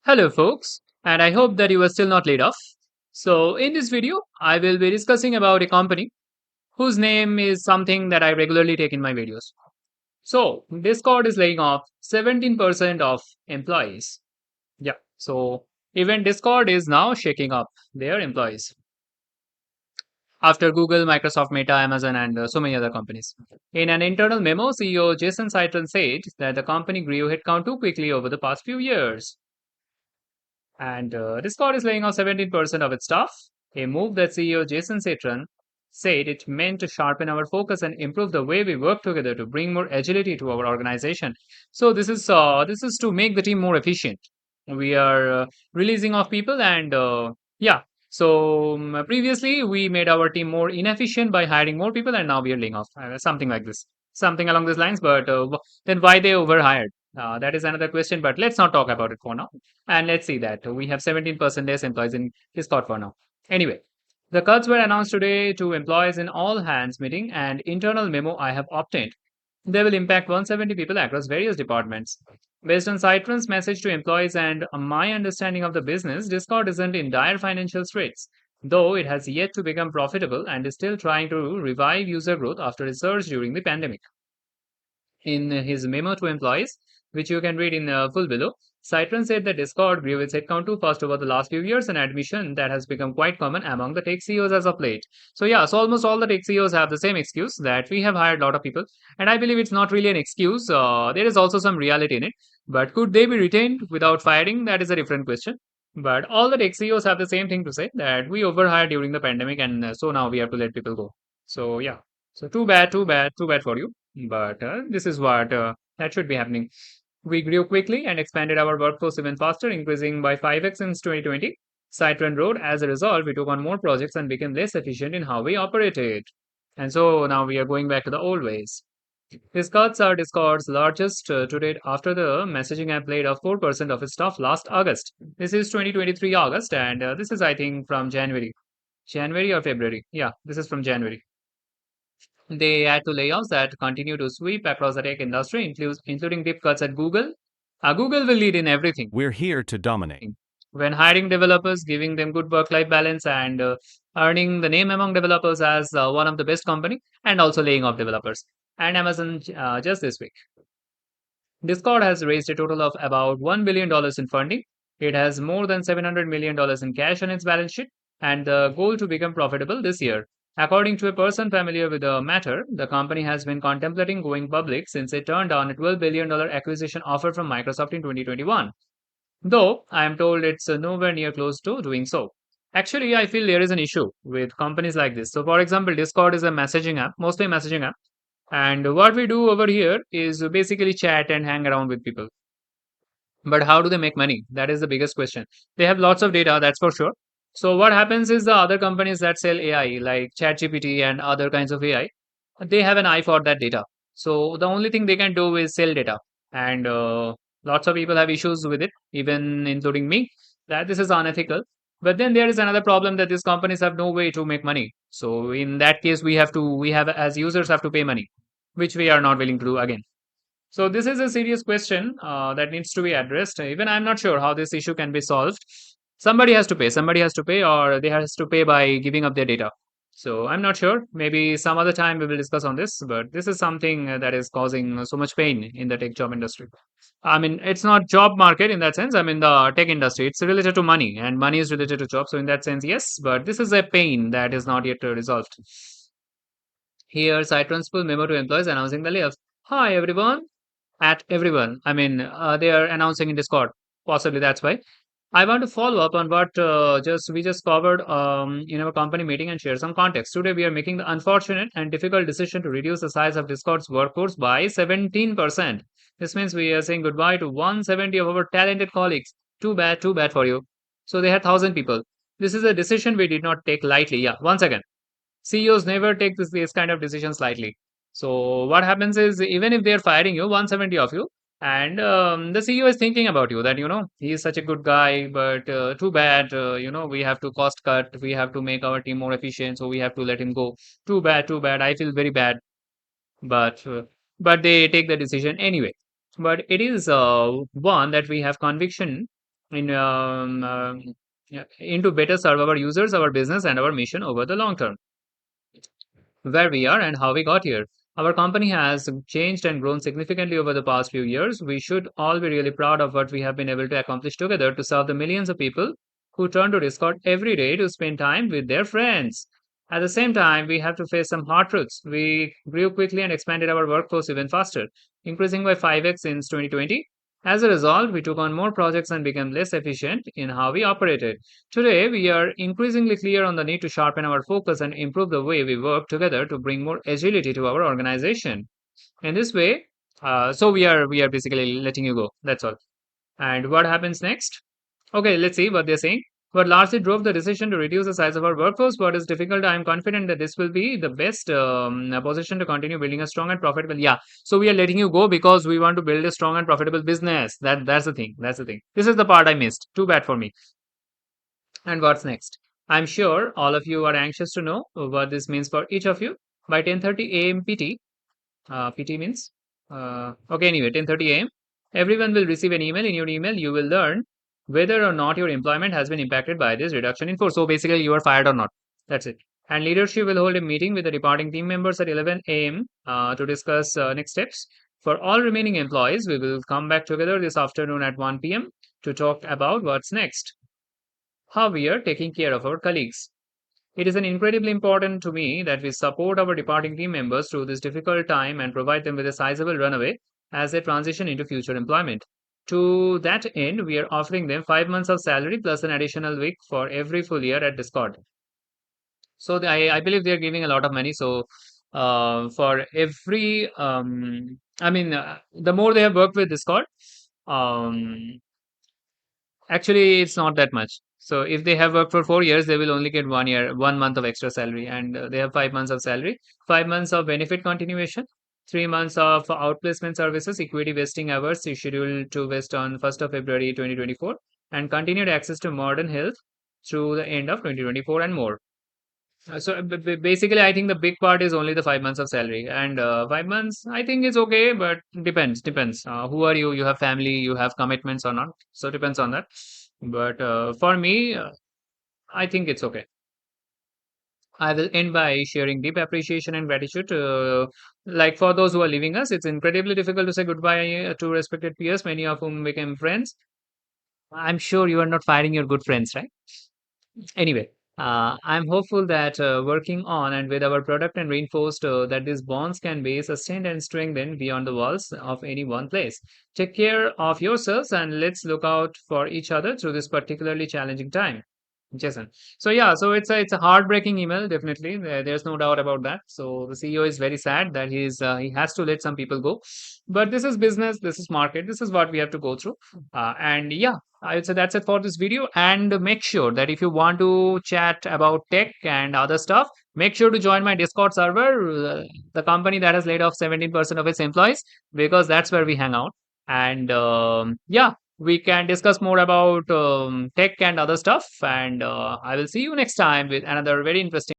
Hello, folks, and I hope that you are still not laid off. So, in this video, I will be discussing about a company whose name is something that I regularly take in my videos. So, Discord is laying off 17% of employees. Yeah, so even Discord is now shaking up their employees after Google, Microsoft, Meta, Amazon, and so many other companies. In an internal memo, CEO Jason Citron said that the company grew headcount too quickly over the past few years. And Discord is laying off 17% of its staff, a move that CEO Jason Citron said it meant to sharpen our focus and improve the way we work together to bring more agility to our organization. So this is to make the team more efficient. We are releasing off people and yeah. So previously we made our team more inefficient by hiring more people, and now we are laying off something like this, something along these lines. But then why they overhired? That is another question. But let's not talk about it for now. And let's see that we have 17% less employees in Discord for now. Anyway, the cuts were announced today to employees in all hands meeting and internal memo I have obtained. They will impact 170 people across various departments. Based on Citron's message to employees and my understanding of the business, Discord isn't in dire financial straits, though it has yet to become profitable and is still trying to revive user growth after a surge during the pandemic. In his memo to employees, which you can read in full below, Citron said that Discord grew its headcount too fast over the last few years, an admission that has become quite common among the tech CEOs as of late. So yeah, so almost all the tech CEOs have the same excuse that we have hired a lot of people, and I believe it's not really an excuse. There is also some reality in it, but could they be retained without firing? That is a different question. But all the tech CEOs have the same thing to say that we overhired during the pandemic, and so now we have to let people go. So yeah, so too bad, too bad, too bad for you. But this is what that should be happening. We grew quickly and expanded our workforce even faster, increasing by 5x since 2020. Citron wrote, as a result, we took on more projects and became less efficient in how we operated. And so now we are going back to the old ways. Discords are Discord's largest to date after the messaging app laid off 4% of its staff last August. This is 2023 August, and this is, I think, from January. January or February? Yeah, this is from January. They add to layoffs that continue to sweep across the tech industry, including deep cuts at Google. Google will lead in everything. We're here to dominate. When hiring developers, giving them good work-life balance, and earning the name among developers as one of the best company, and also laying off developers. And Amazon just this week. Discord has raised a total of about $1 billion in funding. It has more than $700 million in cash on its balance sheet, and the goal to become profitable this year. According to a person familiar with the matter, the company has been contemplating going public since it turned down a $12 billion acquisition offer from Microsoft in 2021. Though I am told it's nowhere near close to doing so. Actually, I feel there is an issue with companies like this. So, for example, Discord is a messaging app, mostly a messaging app. And what we do over here is basically chat and hang around with people. But how do they make money? That is the biggest question. They have lots of data, that's for sure. So what happens is the other companies that sell AI, like ChatGPT and other kinds of AI, they have an eye for that data. So the only thing they can do is sell data, and lots of people have issues with it, even including me, that this is unethical. But then there is another problem that these companies have no way to make money. So in that case, we have as users have to pay money, which we are not willing to do again. So this is a serious question that needs to be addressed. Even I'm not sure how this issue can be solved. Somebody has to pay. Somebody has to pay, or they has to pay by giving up their data. So I'm not sure. Maybe some other time we will discuss on this. But this is something that is causing so much pain in the tech job industry. I mean, it's not job market in that sense. I mean, the tech industry. It's related to money, and money is related to job. So in that sense, yes. But this is a pain that is not yet resolved. Here, Citron's full memo to employees announcing the layoffs. Hi everyone, at everyone. I mean, they are announcing in Discord. Possibly that's why. I want to follow up on what just we just covered in our company meeting and share some context. Today, we are making the unfortunate and difficult decision to reduce the size of Discord's workforce by 17%. This means we are saying goodbye to 170 of our talented colleagues. Too bad for you. So they had 1,000 people. This is a decision we did not take lightly. Yeah, once again, CEOs never take this kind of decisions lightly. So what happens is even if they're firing you, 170 of you, and the CEO is thinking about you that he is such a good guy, but too bad, we have to cost cut, we have to make our team more efficient, so we have to let him go. Too bad, too bad. I feel very bad, but they take the decision anyway. But it is one that we have conviction in yeah, into better serve our users, our business, and our mission over the long term. Where we are and how we got here. Our company has changed and grown significantly over the past few years. We should all be really proud of what we have been able to accomplish together to serve the millions of people who turn to Discord every day to spend time with their friends. At the same time, we have to face some hard truths. We grew quickly and expanded our workforce even faster, increasing by 5x since 2020. As a result, we took on more projects and became less efficient in how we operated. Today, we are increasingly clear on the need to sharpen our focus and improve the way we work together to bring more agility to our organization. In this way, so we are basically letting you go. That's all. And what happens next? Okay, let's see what they're saying. What largely drove the decision to reduce the size of our workforce? What is difficult? I am confident that this will be the best position to continue building a strong and profitable. Yeah, so we are letting you go because we want to build a strong and profitable business. That's the thing. That's the thing. This is the part I missed. Too bad for me. And what's next? I'm sure all of you are anxious to know what this means for each of you. By 10:30 a.m. PT, PT means okay. Anyway, 10:30 a.m. Everyone will receive an email. In your email, you will learn whether or not your employment has been impacted by this reduction in force. So basically, you are fired or not. That's it. And leadership will hold a meeting with the departing team members at 11 a.m. To discuss next steps. For all remaining employees, we will come back together this afternoon at 1 p.m. to talk about what's next, how we are taking care of our colleagues. It is an incredibly important to me that we support our departing team members through this difficult time and provide them with a sizable runaway as they transition into future employment. To that end, we are offering them 5 months of salary plus an additional week for every full year at Discord. So I believe they are giving a lot of money. So for every, the more they have worked with Discord, um, actually, it's not that much. So if they have worked for 4 years, they will only get 1 year, 1 month of extra salary, and they have 5 months of salary, 5 months of benefit continuation, 3 months of outplacement services, equity vesting hours is scheduled to vest on 1st of February 2024, and continued access to modern health through the end of 2024 and more. Basically, I think the big part is only the 5 months of salary, and 5 months, I think it's okay, but depends. Who are you? You have family, you have commitments or not? So depends on that. But for me, I think it's okay. I will end by sharing deep appreciation and gratitude. Like for those who are leaving us, it's incredibly difficult to say goodbye to respected peers, many of whom became friends. I'm sure you are not firing your good friends, right? Anyway, I'm hopeful that working on and with our product and reinforced that these bonds can be sustained and strengthened beyond the walls of any one place. Take care of yourselves and let's look out for each other through this particularly challenging time. Jason. So yeah, so it's a heartbreaking email. Definitely, there's no doubt about that. So the CEO is very sad that he has to let some people go, but this is business, this is market, this is what we have to go through. And yeah, I would say that's it for this video. And make sure that if you want to chat about tech and other stuff, make sure to join my Discord server, the company that has laid off 17% of its employees, because that's where we hang out. And yeah, we can discuss more about tech and other stuff. And I will see you next time with another very interesting.